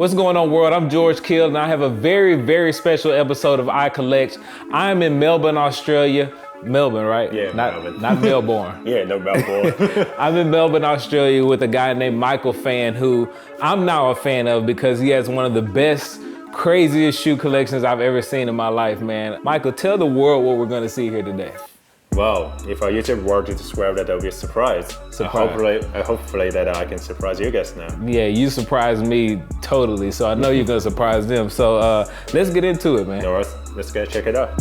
What's going on, world? I'm George Kiel, and I have a very, very special episode of iCollect. I'm in Melbourne, Australia. Melbourne, right? Yeah, Melbourne. Not Melbourne. Yeah, no, Melbourne. I'm in Melbourne, Australia with a guy named Michael Fan, who I'm now a fan of because he has one of the best, craziest shoe collections I've ever seen in my life, man. Michael, tell the world what we're gonna see here today. Well, if I use a word to describe that, will be a surprise. Hopefully that I can surprise you guys now. Yeah, you surprised me totally, so I know you're gonna surprise them. So let's get into it, man. All right, let's go check it out.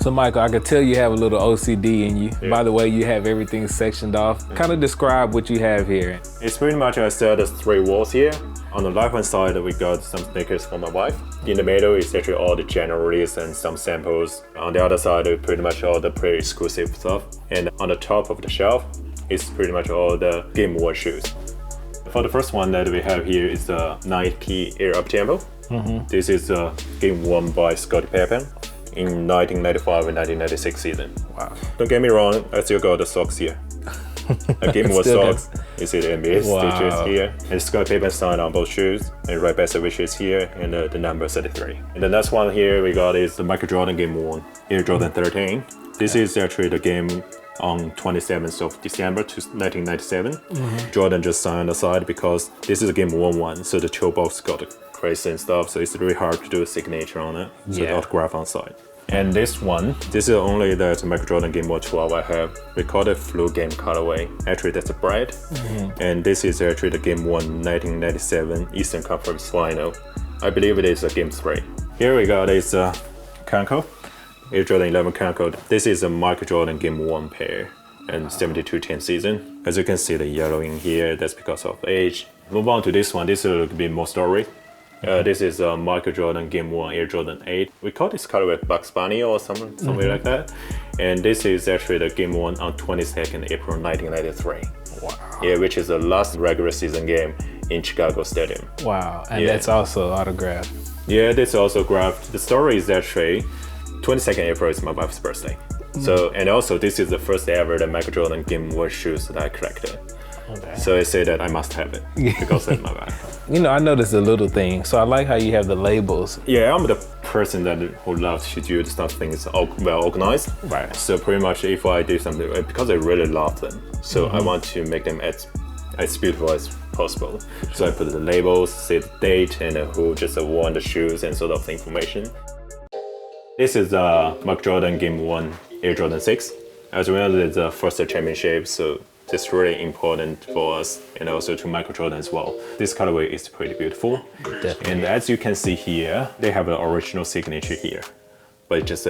So Michael, I could tell you have a little OCD in you. Yeah. By the way, you have everything sectioned off. Kind of describe what you have here. It's pretty much I said there's three walls here. On the left-hand side, we got some sneakers for my wife. In the middle is actually all the general release and some samples. On the other side, pretty much all the pretty exclusive stuff. And on the top of the shelf is pretty much all the Game One shoes. For the first one that we have here is the Nike Air Uptempo. This is Game One by Scottie Pippen in 1995 and 1996 season. Wow. Don't get me wrong, I still got the socks here. A Game One socks. You see the NBA stitches here. And Scottie Pippen signed on both shoes. And right back which is here and the number 33. And the next one here we got is the Michael Jordan Game One Air Jordan 13. This is actually the game on 27th of December 1997. Jordan just signed aside because this is a Game 1-1, so the toe box got crazy and stuff, so it's really hard to do a signature on it. So the autograph on side. And this is only the Michael Jordan Game Boy 12 I have. We call it Flu Game colorway. Actually, that's a bread. And this is actually the Game 1 1997 Eastern Conference Final. I believe it is a Game 3. Here we got is Kanko, Air Jordan 11 Kanko. This is a Michael Jordan Game 1 pair and 72-10 season. As you can see the yellow in here, that's because of age. Move on to this one. This is a little bit more story. This is Michael Jordan Game 1 Air Jordan 8. We call this colorway Bugs Bunny or something like that. And this is actually the Game 1 on 22nd April 1993. Wow. Yeah, which is the last regular season game in Chicago Stadium. Wow, and that's also autographed. Yeah, this also graphed. The story is actually 22nd April is my wife's birthday. So, and also this is the first ever the Michael Jordan Game 1 shoes that I collected. Okay. So I say that I must have it because that's my wife. You know, I noticed the little thing, so I like how you have the labels. Yeah, I'm the person who loves to do something well organized. Right. So pretty much if I do something, because I really love them, so I want to make them as beautiful as possible. So I put the labels, say the date, and who just won the shoes and sort of the information. This is Michael Jordan Game 1 Air Jordan 6. As we know, it's the first championship, so it's really important for us and also to Michael Jordan as well. This colorway is pretty beautiful. Definitely. And as you can see here, they have an original signature here. But just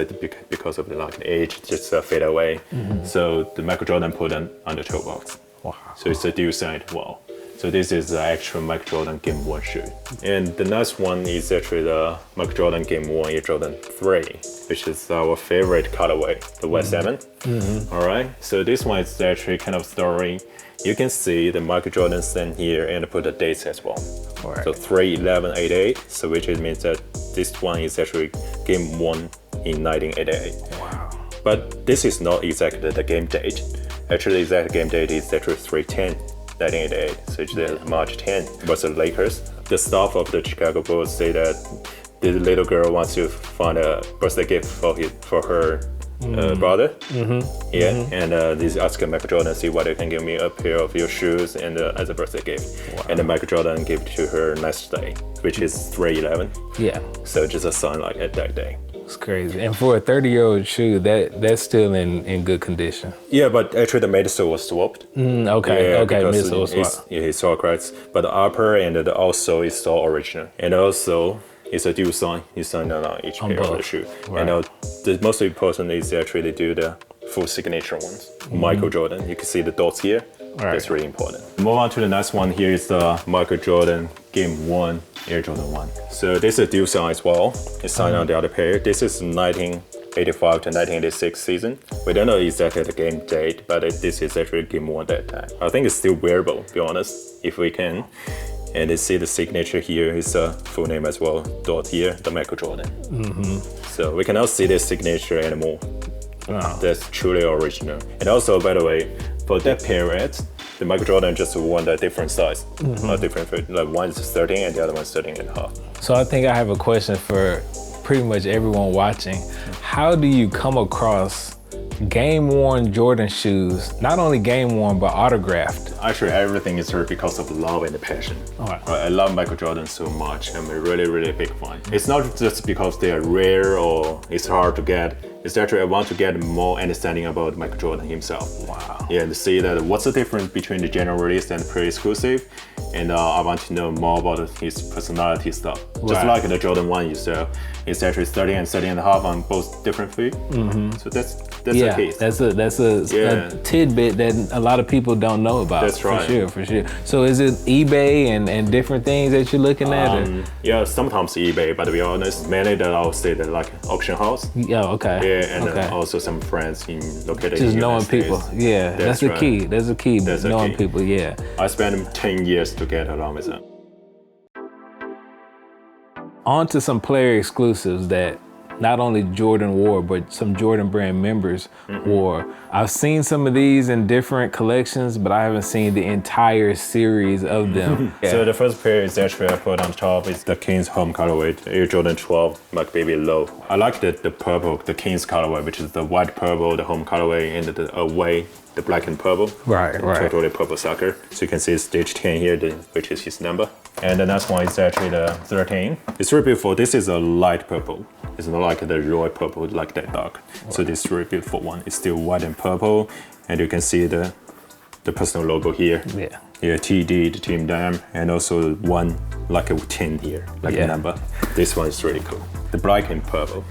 because of the age, just fade away. So the Michael Jordan put them on the toe box. Wow. So it's a dual side wall. So this is the actual Michael Jordan Game 1 shoe. And the next one is actually the Michael Jordan Game 1 Air Jordan 3, which is our favorite colorway, the West 7. All right, so this one is actually kind of story. You can see the Michael Jordan stand here and put the dates as well. Right. So 3/11/88, so which means that this one is actually Game 1 in 1988. Wow. But this is not exactly the game date. Actually, the exact game date is actually 3/10/1988, so it's March 10 versus Lakers. The staff of the Chicago Bulls say that the little girl wants to find a birthday gift for her brother. And this asking Michael Jordan, see what they can give me a pair of your shoes and as a birthday gift. And then Michael Jordan gave it to her next day, which is 3/11. Yeah. So just a sign like at that day. It's crazy. And for a 30-year-old shoe, that's still in good condition. Yeah, but actually the midsole was swapped. Okay, midsole was swapped. Yeah, it's all correct. But the upper and the outsole is all original. And also, it's a dual sign. You sign on each pair of the shoe. Right. And the most important is actually do the full signature ones. Michael Jordan. You can see the dots here. Right. That's really important. Move on to the next one. Here is the Michael Jordan Game 1 Air Jordan 1. So this is a dual sign as well. It's signed on the other pair. This is 1985 to 1986 season. We don't know exactly the game date, but this is actually Game 1 that time. I think it's still wearable, to be honest, if we can. And you see the signature here is a full name as well. Dot here, the Michael Jordan. So we cannot see this signature anymore. That's truly original. And also, by the way, for that period, The Michael Jordan just won a different size, different fit. Like one is 13 and the other one is 13 and a half. So I think I have a question for pretty much everyone watching. How do you come across game-worn Jordan shoes, not only game-worn, but autographed? Actually, everything is here because of love and passion. Right. I love Michael Jordan so much. I'm a really, really big fan. It's not just because they are rare or it's hard to get. It's actually I want to get more understanding about Michael Jordan himself. Wow. Yeah, and see that what's the difference between the general release and pre-exclusive. And I want to know more about his personality stuff. Just like the Jordan 1 you saw, it's actually 30 and 30 and a half on both different feet. So that's the case. That's a tidbit that a lot of people don't know about. That's right. For sure. So is it eBay and different things that you're looking at? Yeah, sometimes eBay, but to be honest, mainly that I'll say that like auction house. Yeah, okay. Yeah, and then also some friends located just in knowing United people. States. Yeah, that's the key. That's the key. That's knowing the key. people. Yeah. I spent 10 years to get along with them. On to some player exclusives that not only Jordan wore, but some Jordan brand members wore. I've seen some of these in different collections, but I haven't seen the entire series of them. So the first pair is actually I put on top is the Kings home colorway, the Air Jordan 12 McBaby Low. I like the purple, the Kings colorway, which is the white purple, the home colorway, and the away, the black and purple. Right. Totally purple sucker. So you can see stage 10 here, which is his number. And the next one is actually the 13. It's really beautiful. This is a light purple. It's not like the royal purple, like that dark. So this is a really beautiful one. It's still white and purple. And you can see the personal logo here. Yeah. Yeah, TD, the team name, and also one like a 10 here, like a number. This one is really cool. The black and purple.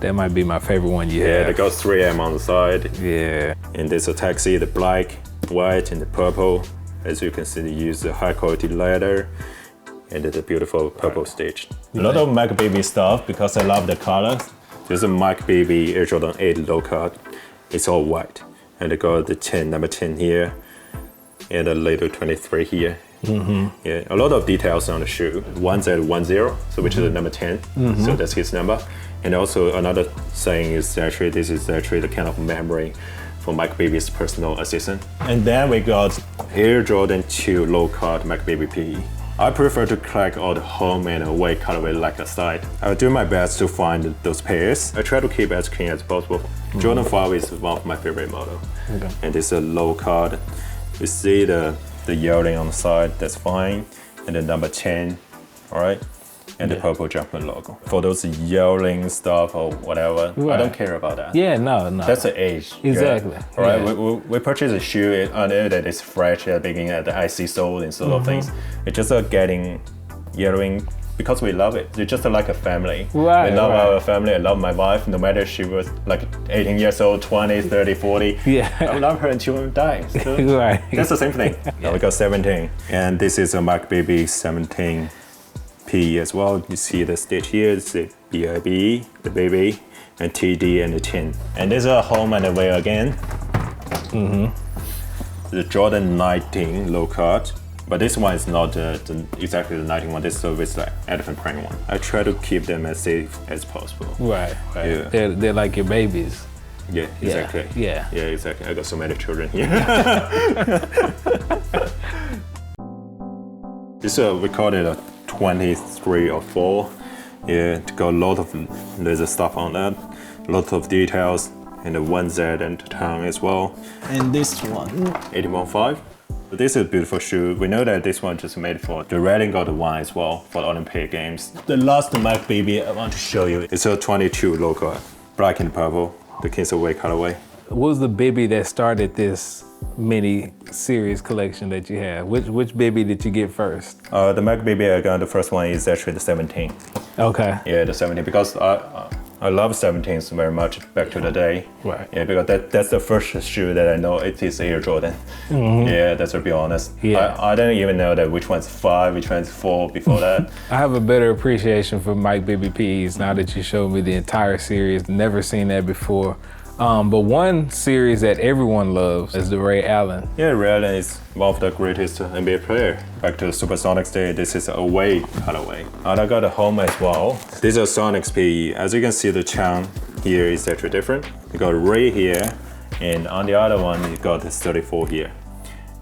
That might be my favorite one you have. Yeah, they got 3M on the side. Yeah. And there's a taxi, the black, white, and the purple. As you can see, they use the high quality leather and the beautiful purple stitch. A lot of McBaby stuff because I love the colors. There's a McBaby Air Jordan 8 low cut. It's all white. And they got the 10, number 10 here, and a later 23 here. Yeah, a lot of details on the shoe. One's at 10, so which is the number 10. So that's his number. And also another saying is actually this is actually the kind of memory for McBaby's personal assistant. And then we got Air Jordan 2 low cut McBaby PE. I prefer to collect all the home and away colorway like a side. I'll do my best to find those pairs. I try to keep as clean as possible. Jordan 5 is one of my favorite model. And it's a low cut. You see the yellowing on the side, that's fine. And then number 10, all right? And the purple Jumpman logo. For those yelling stuff or whatever, I don't care about that. Yeah, no. That's the age. Exactly. All right, we purchased a shoe, I know that it's fresh at the beginning, at the IC sole and sort of things. It's just getting yellowing because we love it. It's just like a family. Right, we love our family. I love my wife, no matter she was like 18 years old, 20, 30, 40. Yeah. I love her until we die. So Right. That's the same thing. Now we got 17. And this is a McBaby 17 P as well. You see the stitch here, it's the BIB, the baby, and TD and the 10. And there's a home and away again. The Jordan 19 low cut. But this one is not exactly the 19 one. This is always the elephant print one. I try to keep them as safe as possible. Right. Yeah. They're like your babies. Yeah, exactly. Yeah. Yeah, exactly. I got so many children here. This we call it a 23 or 4. Yeah, it got a lot of laser stuff on that, a lot of details, and the 1Z and the tongue as well. And this one, 81.5. This is a beautiful shoe. We know that this one just made for the Red and Gold one as well for the Olympic Games. The last McBaby I want to show you, it's a 22 logo, black and purple, the Kings Away colorway. What was the Bibby that started this mini series collection that you have? Which Bibby did you get first? The McBaby I got, the first one is actually the 17. Okay. Yeah, the 17, because I love 17s very much back to the day. Right. Yeah, because that's the first shoe that I know it is Air Jordan. Yeah, that's to be honest. Yeah. I don't even know that which one's 5, which one's 4 before that. I have a better appreciation for McBaby PEs now that you showed me the entire series. Never seen that before. But one series that everyone loves is the Ray Allen. Yeah, Ray Allen is one of the greatest NBA player. Back to the Supersonics day, this is away colorway. And I got a home as well. This is a Sonics PE. As you can see, the channel here is actually different. You got Ray here, and on the other one, you got this 34 here.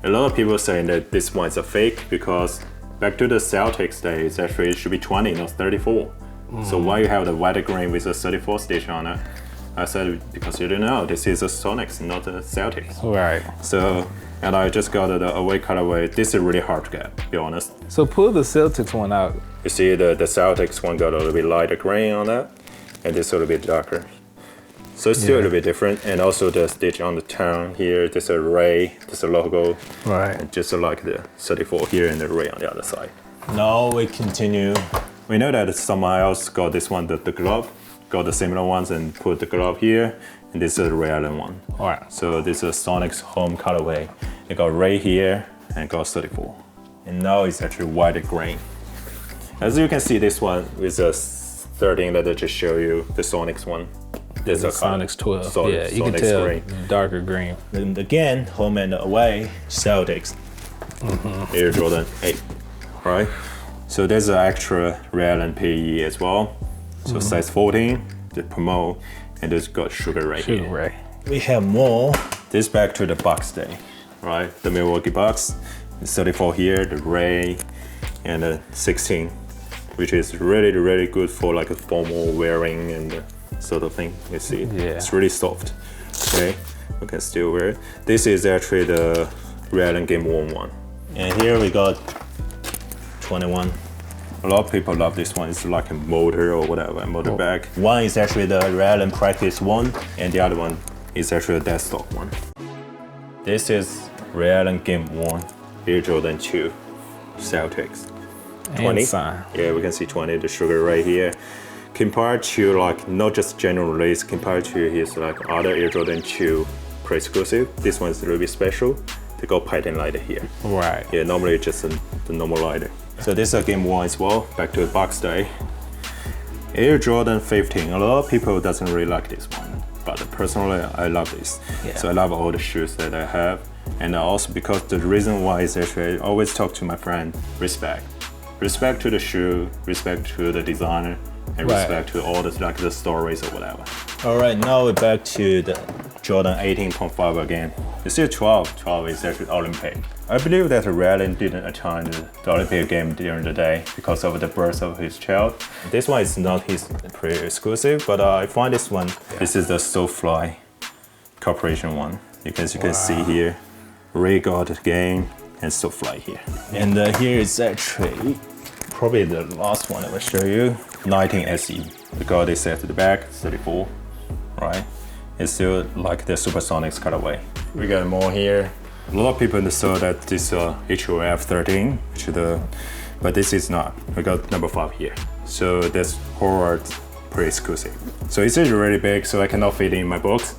A lot of people saying that this one's a fake because back to the Celtics days, actually it should be 20, not 34. So why you have the white green with a 34 stitch on it? I said, because you don't know, this is a Sonics, not a Celtics. Right. So, and I just got the away colorway. This is really hard to get, to be honest. So pull the Celtics one out. You see the Celtics one got a little bit lighter green on that, and this a little bit darker. So it's still a little bit different, and also the stitch on the tongue here, there's a ray, there's a logo, Right. and just like the 34 here and the ray on the other side. Now we continue. We know that someone else got this one, the glove, got the similar ones and put the glove here, and this is a Ray Allen one. All right. So this is Sonic's home colorway. It got Ray here and got 34. And now it's actually white and green. As you can see, this one with a 13 that I just show you, the Sonic's one. There's a Sonic's 12. Solid yeah, you can Sonic's tell green. darker green. And again, home and away, Celtics. Air Jordan 8, right? So there's an extra Ray Allen PE as well. So size 14, the promote, and it's got Sugar Ray Sugar here. Ray. We have more. This back to the Bucks day, right? The Milwaukee Bucks, the 34 here, the Ray, and the 16, which is really, really good for like a formal wearing and sort of thing. You see, it's really soft. Okay, we can still wear it. This is actually the Ray Allen Game Worn one. And here we got 21. A lot of people love this one. It's like a motor or whatever, a motor bag. One is actually the Ray Allen Practice one, and the other one is actually a desktop one. This is Ray Allen Game Worn Air Jordan 2 Celtics. 20. Yeah, we can see 20, the Sugar Ray here. Compared to like not just general release, compared to his like other Air Jordan 2 pre-exclusive, this one is a little bit special. They got patent lighter here. Right. Yeah, normally it's just the normal lighter. So this is a Game Worn as well, back to the Bucks day. Air Jordan 15, a lot of people doesn't really like this one, but personally I love this. Yeah. So I love all the shoes that I have. And also because the reason why is actually I always talk to my friend, respect. Respect to the shoe, respect to the designer, and respect to all the stories or whatever. All right, now we're back to the Jordan 18.5 again. You see 12 is actually Olympic. I believe that Ray Allen didn't attend the Olympic game during the day because of the birth of his child. This one is not his pre-exclusive, but I find this one, this is the SoFly Corporation one. You can see here, Ray got the game and SoFly here. And here is actually probably the last one I will show you, 19 SE. We got this at the back, 34, right? It's still like the Supersonics colorway. We got more here. A lot of people saw that this HOF 13, but this is not. We got number 5 here. So that's Howard pre-exclusive. So it's really big, so I cannot fit in my box.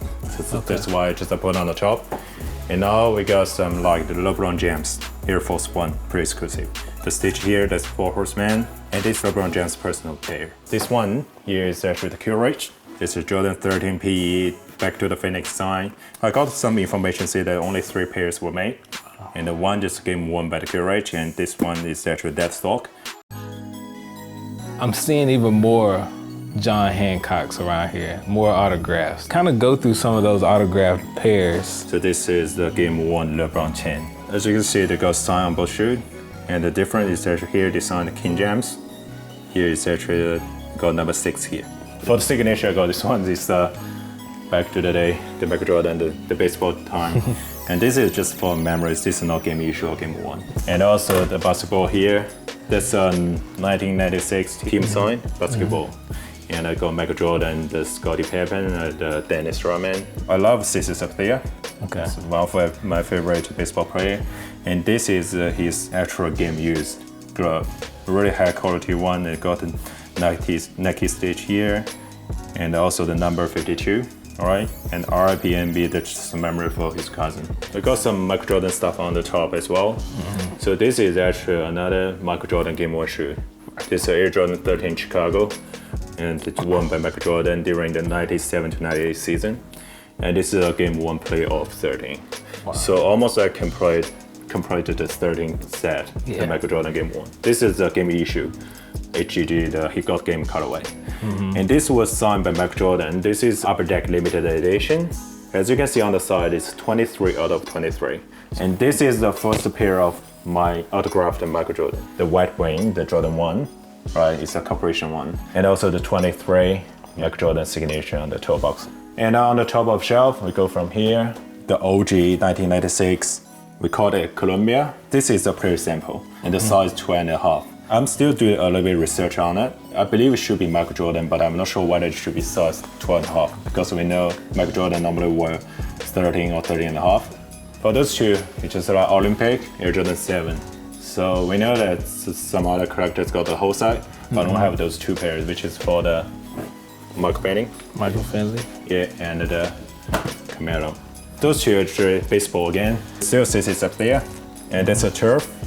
That's why I just put on the top. And now we got some like the LeBron James Air Force One pre-exclusive. The stitch here, that's 4 Horsemen, and this LeBron James personal pair. This one here is actually the Courage. This is Jordan 13 PE, back to the Phoenix sign. I got some information say that only 3 pairs were made. And the one just Game Worn by the Courage, and this one is actually dead stock. I'm seeing even more John Hancocks around here, more autographs. Kind of go through some of those autographed pairs. So this is the Game Worn LeBron 10. As you can see, they got sign on both shoes. And the difference is actually here they signed the King James. Here is actually got number 6 here. For the signature, I got this one. This back to the day, the Michael Jordan, the baseball time. And this is just for memories. This is not game issue or Game Worn. And also the basketball here. That's a 1996 team sign basketball. And I got Michael Jordan, the Scottie Pippen, the Dennis Rodman. I love Sissy up there. Okay. It's one of my favorite baseball player. And this is his actual game used glove. Really high quality one. It got the Nike stitch here. And also the number 52. All right. And RIPNB, that's just a memory for his cousin. We got some Michael Jordan stuff on the top as well. So this is actually another Michael Jordan Game Worn shoe. This is Air Jordan 13 Chicago. And it's worn by Michael Jordan during the 97 to 98 season. And this is a Game Worn playoff 13. Wow. So almost like compared to the 13 set, the Michael Jordan Game Worn. This is a game issue, HGG, the He Got Game colorway. And this was signed by Michael Jordan. This is Upper Deck limited edition. As you can see on the side, it's 23 out of 23. And this is the first pair of my autographed Michael Jordan. The white wing, the Jordan 1, right? It's a corporation one. And also the 23 Michael Jordan signature on the toe box. And on the top of shelf, we go from here. The OG 1996, we call it Columbia. This is a player sample, and the size 12.5. I'm still doing a little bit of research on it. I believe it should be Michael Jordan, but I'm not sure whether it should be size 12.5 because we know Michael Jordan normally wear 13 or 13.5. For those two, it's just like Olympic, Air Jordan 7. So we know that some other collectors got the whole side, but don't have those two pairs, which is for the Michael painting. Michael Finley. Yeah, and the Camaro. Those two are baseball again. Still says it's up there, and that's a turf.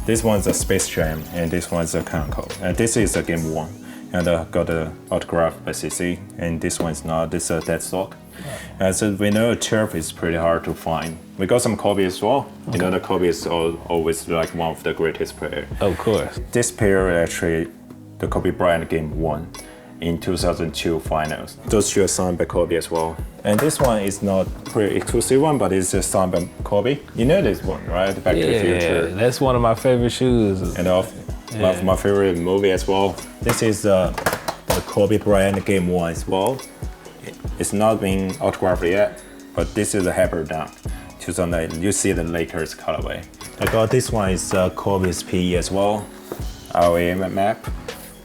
This one's a Space Jam, and this one's a Conco. And this is a Game 1, and I got the autograph by CC, and this one's not, this is a dead stock. And so we know turf is pretty hard to find. We got some Kobe as well. Okay. You know, the Kobe is always like one of the greatest players. Of course. This pair actually, the Kobe Bryant Game 1 in 2002 finals. Those two are signed by Kobe as well. And this one is not pretty exclusive one, but it's just signed by Kobe. You know this one, right? Back to the Future. Yeah, that's one of my favorite shoes. And one of my favorite movie as well. This is the Kobe Bryant Game 1 as well. It's not been autographed yet, but this is a Hyper Dunk 2008. You see the Lakers colorway. I got this one is Kobe's PE as well. RA map.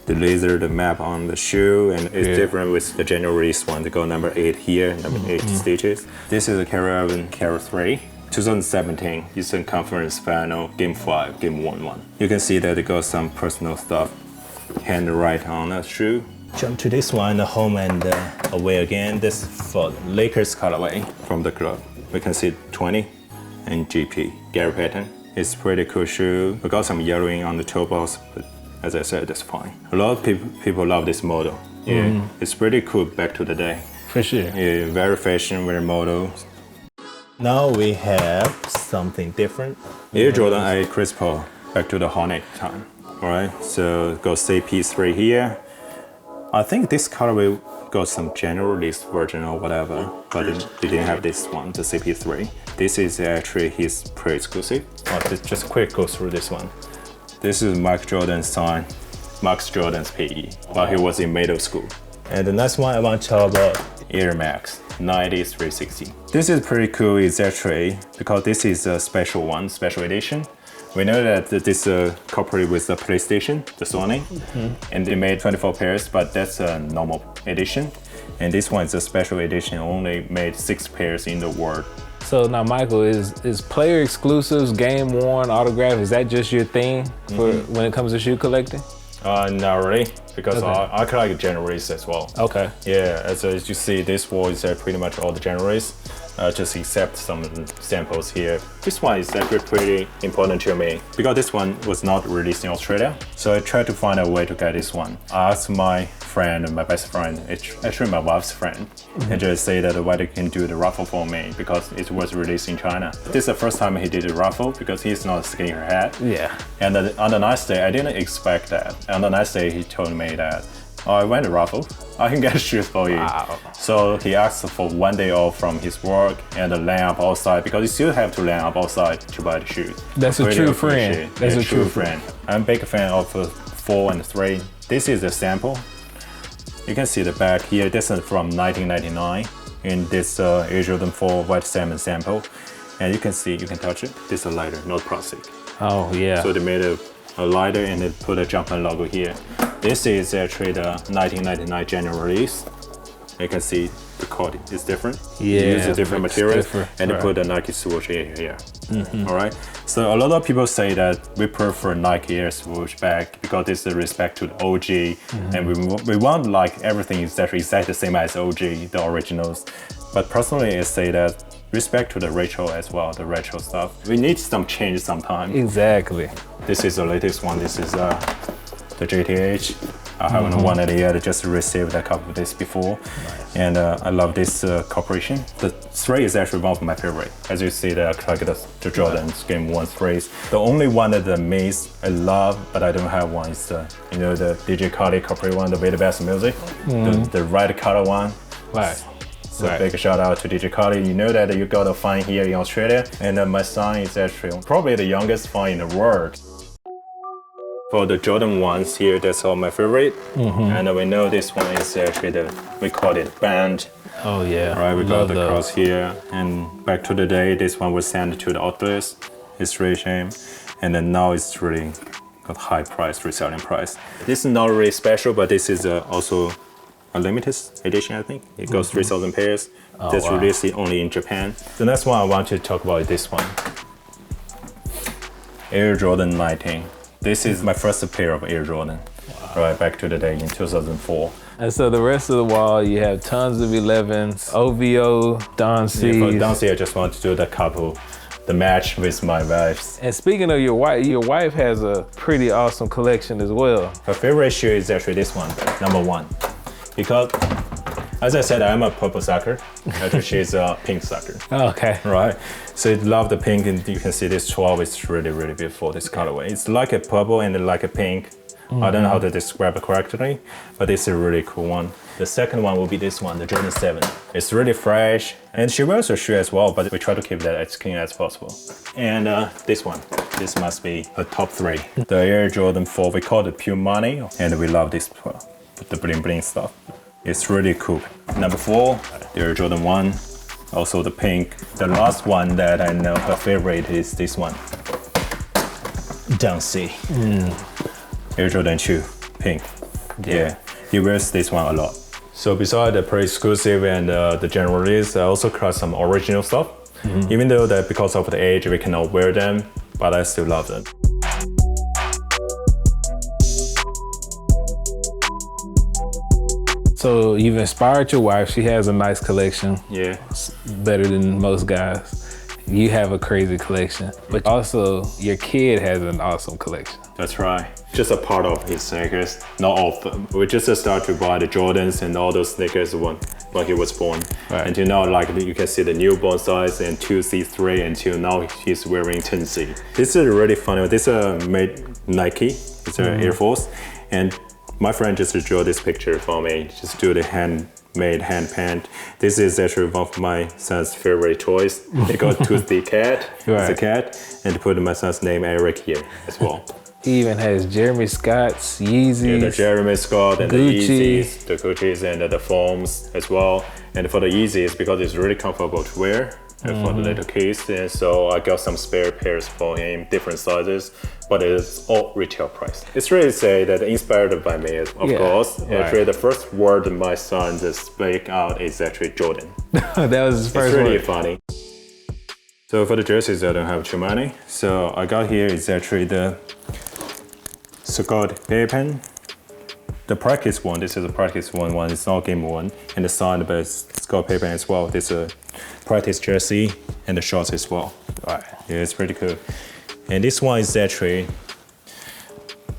The laser, the map on the shoe, and it's different with the general release one. They got number 8 here, number 8 stitches. This is a Carry 11, Carry 3, 2017 Eastern Conference Final, Game 5, Game 1-1. You can see that they got some personal stuff, handwrite on the shoe. Jump to this one, the home and away again. This for the Lakers colorway from the club. We can see 20 and GP, Gary Payton. It's pretty cool shoe. We got some yellowing on the toe box, but as I said, that's fine. A lot of people love this model. Yeah, it's pretty cool back to the day. For sure. Yeah, very fashion, very model. Now we have something different. Air Jordan 8 Chris Paul, back to the Hornet time. All right, so got CP3 here. I think this colorway got some general release version or whatever, but they didn't have this one, the CP3. This is actually his pre-exclusive. Just quick go through this one. This is Mike Jordan's sign, Max Jordan's PE, while he was in middle school. And the next one I want to talk about Air Max 9360. This is pretty cool. It's actually, because this is a special one, special edition. We know that this cooperated with the PlayStation, the Sony, and they made 24 pairs, but that's a normal edition. And this one is a special edition, only made 6 pairs in the world. So now, Michael, is player exclusives, game worn, autograph, is that just your thing for when it comes to shoe collecting? Not really, because I collect generaries as well. Okay. Yeah, as you see, this wall is pretty much all the generaries, just except some samples here. This one is actually pretty important to me, because this one was not released in Australia. So I tried to find a way to get this one. I asked my friend, my best friend, actually my wife's friend, and just say that why they can do the raffle for me, because it was released in China. This is the first time he did a raffle, because he's not a skinhead. Yeah. And on the next day, I didn't expect that. On the next day, he told me that, oh, I went to raffle, I can get shoes for you. Wow. So he asked for 1 day off from his work and a line up outside, because you still have to line up outside to buy the shoes. That's a true friend. That's a true friend. I'm a big fan of 4 and 3. This is a sample. You can see the back here. This is from 1999 in this Air Jordan 4 White Salmon sample. And you can see, you can touch it. This is a lighter, not plastic. Oh, yeah. So they made a lighter and they put a Jumpman logo here. This is actually the 1999 January release. You can see the quality is different. Yeah, they use a different material, and they right. put a Nike swoosh here. All right. So a lot of people say that we prefer Nike Air swoosh back because it's a respect to the OG, and we want like everything is actually exactly the same as OG, the originals. But personally, I say that respect to the retro as well, the retro stuff. We need some change sometime. Exactly. This is the latest one. This is the GTH. I haven't won it yet. I just received a couple of days before. Nice. And I love this cooperation. The 3 is actually one of my favorite. As you see, I collect the Jordan's Game 1 3s. The only one that the Maze I love, but I don't have one, is the DJ Khaled cooperate one, the very best music. The red color one. Right. So Right. big shout out to DJ Khaled. You know that you got a find here in Australia, and my son is actually probably the youngest find in the world. For the Jordan ones here, that's all my favorite. And we know this one is actually we call it band. Oh yeah. Right, we got Love the those. cross here. And back to the day, this one was sent to the outlets. It's really shame. And then now it's really got high price, reselling price. This is not really special, but this is also a limited edition, I think. It goes 3,000 pairs. That's wow. released only in Japan. The next one I want to talk about is this one. Air Jordan 19. This is my first pair of Air Jordan. Right, back to the day in 2004. And so the rest of the wall, you have tons of 11s, OVO, Don C. Yeah, for Dancy, I just want to do the match with my wife. And speaking of your wife has a pretty awesome collection as well. Her favorite shoe is actually this one, number 1. Because, as I said, I'm a purple sucker. Actually, she's a pink sucker. Okay. Right. So I love the pink, and you can see this 12 is really, really beautiful, this colorway. It's like a purple and like a pink. I don't know how to describe it correctly, but it's a really cool one. The second one will be this one, the Jordan 7. It's really fresh, and she wears her shoe as well, but we try to keep that as clean as possible. And this one, this must be a top 3. The Air Jordan 4, we call it pure money, and we love this, the bling bling stuff. It's really cool. Number 4, the Air Jordan 1, also the pink. The last one that I know her favorite is this one, Dancy. Air Jordan 2, pink. Yeah, he wears this one a lot. So besides the pre-exclusive and the general release, I also collect some original stuff. Even though that because of the age we cannot wear them, but I still love them. So you've inspired your wife. She has a nice collection. Yeah. It's better than most guys. You have a crazy collection, but also your kid has an awesome collection. That's right. Just a part of his sneakers, not all of them. We just start to buy the Jordans and all those sneakers when he was born. Right. Until now, like you can see the newborn size and 2C3 until now he's wearing 10C. This is really funny. This is made Nike. It's an Air Force. And my friend just drew this picture for me. Just do the handmade hand pant. This is actually one of my son's favorite toys. They got Toothy Cat. Right. It's a cat. And put my son's name Eric here as well. He even has Jeremy Scott's, Yeezys. Yeah, the Jeremy Scott and Gucci. the Yeezys, the Gucci's and the foams as well. And for the Yeezys, because it's really comfortable to wear for the little kids, and so I got some spare pairs for him, different sizes, but it's all retail price. It's really say that inspired by me, of course. Right. Actually, the first word my son just speak out is actually Jordan. That was his first It's really one. funny. So for the jerseys, I don't have too many. So I got here is actually the Scott Pippen. The practice one, this is a practice one, it's not game one. And the signed by Scott Pippen as well. This is a practice jersey and the shorts as well. Right. Yeah, it's pretty cool. And this one is actually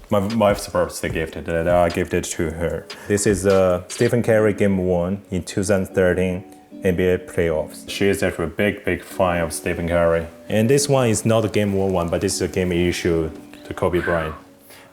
my wife's birthday gift that I gifted to her. This is Stephen Curry game 1 in 2013 NBA playoffs. She is actually a big fan of Stephen Curry. And this one is not a game 1, but this is a game issue to Kobe Bryant.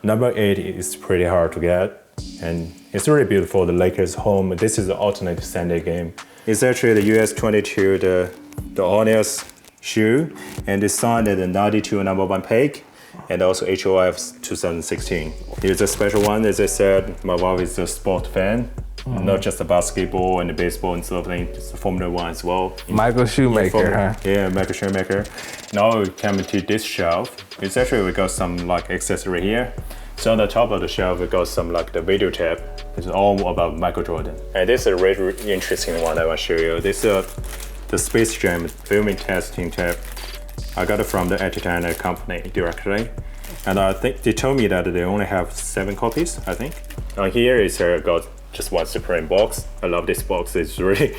Number 8 is pretty hard to get. And it's really beautiful, the Lakers home. This is the alternate Sunday game. It's actually the US 22, the honors shoe, and it's signed at the 92 number 1 pick, and also HOF's 2016. Here's a special one. As I said, my wife is a sport fan, not just the basketball and the baseball and stuff, it's the Formula 1 as well. Michael Schumacher, huh? Yeah, Michael Schumacher. Now we come to this shelf. It's actually, we got some like accessory here. So on the top of the shelf, we got some like the video tape. It's all about Michael Jordan. And this is a really interesting one I want to show you. This is the Space Jam filming testing tape. I got it from the entertainment company directly. And I think they told me that they only have 7 copies, I think. Here is got just one Supreme box. I love this box. It's really,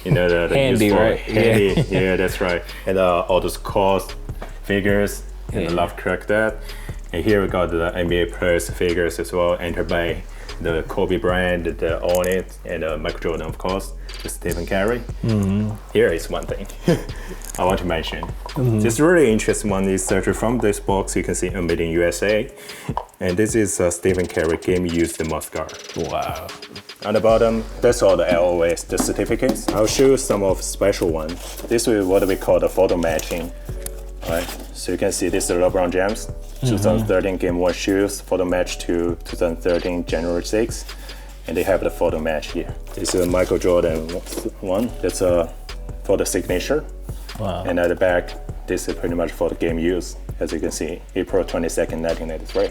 the handy, useful. right? Handy, yeah, that's right. And all those cards, figures, and I love collect that. And here we got the NBA players figures as well, entered by the Kobe Bryant, the On It, and Michael Jordan, of course, the Stephen Curry. Here is one thing I want to mention. This really interesting one is actually from this box, you can see Made in USA. And this is Stephen Curry game used mascara. Wow. On the bottom, that's all the LOS, the certificates. I'll show you some of special one. This is what we call the photo matching. Right? So you can see this is the LeBron James 2013 Game 1 shoes, photo match to 2013 January 6th. And they have the photo match here. This is a Michael Jordan one. That's for the signature. Wow. And at the back, this is pretty much for the game use. As you can see, April 22nd, 1983.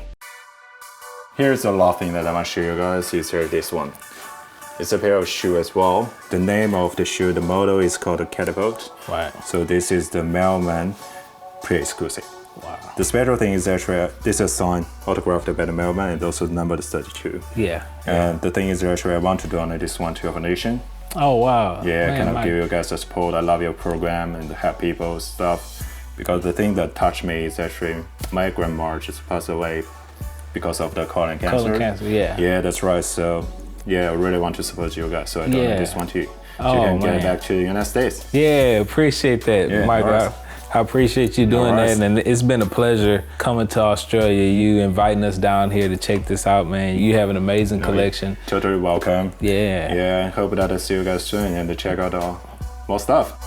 Here's a lot of things that I want to show you guys. Is this one. It's a pair of shoes as well. The name of the shoe, the model is called the Catapult. Right. So this is the Melbourne pre-exclusive. Wow. The special thing is actually this is signed, autographed by the Melbourne, and also numbered 32. Yeah. And the thing is actually I want to donate this one to your nation. Oh, wow. Yeah, Man, kind of give you guys the support. I love your program and help people stuff. Because the thing that touched me is actually my grandma just passed away because of the colon cancer. Colon cancer, yeah. Yeah, that's right. So yeah, I really want to support you guys. So I donate this one to you. So you can get it back to the United States. Yeah, appreciate that, Yeah, Michael. right. I appreciate you doing that, and it's been a pleasure coming to Australia. You inviting us down here to check this out, man. You have an amazing collection. Totally welcome. Yeah. Yeah, hope that I see you guys soon and to check out more stuff.